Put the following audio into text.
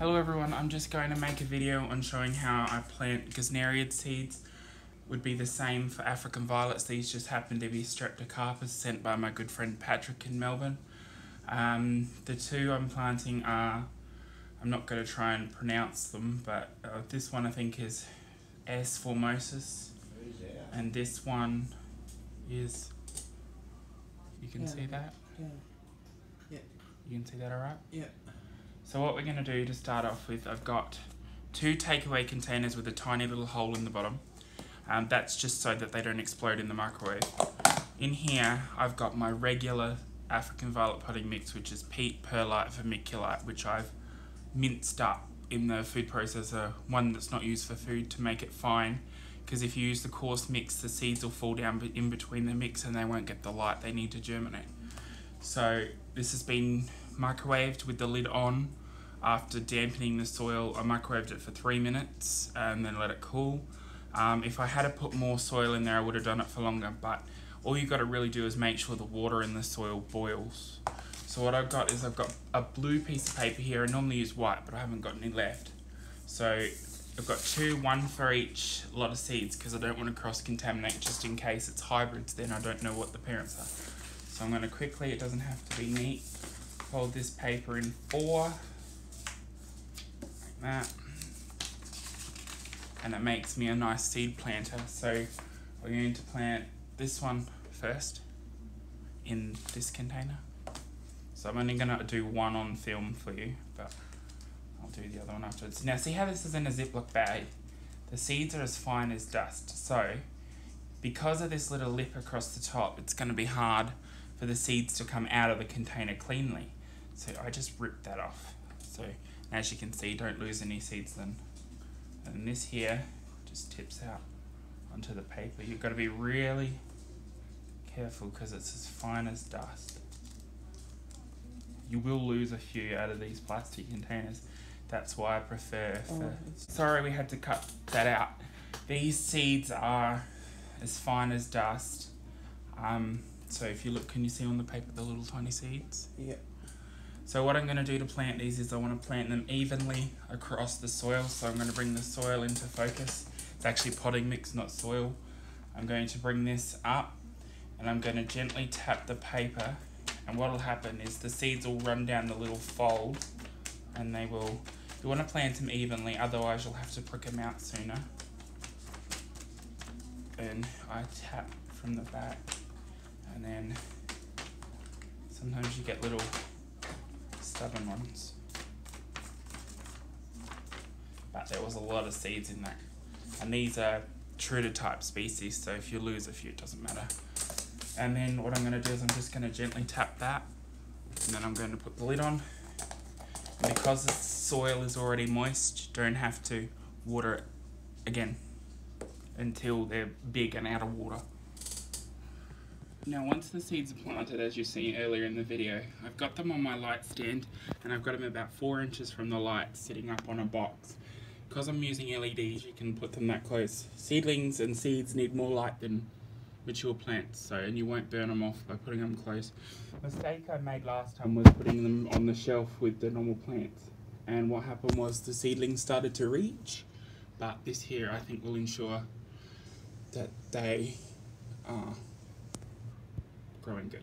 Hello everyone, I'm just going to make a video on showing how I plant Gesneriad seeds. Would be the same for African violets. These just happen to be Streptocarpus sent by my good friend Patrick in Melbourne. The two I'm planting are, I'm not going to try and pronounce them, but this one I think is S. formosus, and this one is, you can see that? Yeah. You can see that alright? Yeah. So what we're going to do to start off with, I've got two takeaway containers with a tiny little hole in the bottom. That's just so that they don't explode in the microwave. In here, I've got my regular African violet potting mix, which is peat, perlite, vermiculite, which I've minced up in the food processor, one that's not used for food, to make it fine. Because if you use the coarse mix, the seeds will fall down in between the mix and they won't get the light they need to germinate. So this has been microwaved with the lid on. After dampening the soil, I microwaved it for 3 minutes and then let it cool. If I had to put more soil in there, I would have done it for longer, but all you got to really do is make sure the water in the soil boils. So what I've got is I've got a blue piece of paper here. I normally use white, but I haven't got any left. So I've got two, one for each lot of seeds, because I don't want to cross-contaminate just in case it's hybrids, then I don't know what the parents are. So I'm going to quickly, it doesn't have to be neat, fold this paper in 4, like that. And it makes me a nice seed planter. So we're going to plant this one first in this container. So I'm only going to do one on film for you, but I'll do the other one afterwards. Now see how this is in a Ziploc bag? The seeds are as fine as dust. So because of this little lip across the top, it's going to be hard for the seeds to come out of the container cleanly. So I just ripped that off. So as you can see, don't lose any seeds then. And this here just tips out onto the paper. You've got to be really careful because it's as fine as dust. You will lose a few out of these plastic containers. That's why I prefer sorry we had to cut that out. These seeds are as fine as dust. So if you look, can you see on the paper the little tiny seeds? Yeah. So what I'm going to do to plant these is I want to plant them evenly across the soil. So I'm going to bring the soil into focus. It's actually potting mix, not soil. I'm going to bring this up and I'm going to gently tap the paper, and what will happen is the seeds will run down the little fold and they will, you want to plant them evenly, otherwise you'll have to prick them out sooner. And I tap from the back, and then sometimes you get little stubborn ones, but there was a lot of seeds in that, and these are Truder type species, so if you lose a few it doesn't matter. And then what I'm going to do is I'm just going to gently tap that, and then I'm going to put the lid on. And because the soil is already moist, you don't have to water it again until they're big and out of water. Now once the seeds are planted, as you see earlier in the video, I've got them on my light stand, and I've got them about 4 inches from the light sitting up on a box. Because I'm using LEDs, you can put them that close. Seedlings and seeds need more light than mature plants, and you won't burn them off by putting them close. The mistake I made last time was putting them on the shelf with the normal plants, and what happened was the seedlings started to reach, but this here I think will ensure that they are growing good.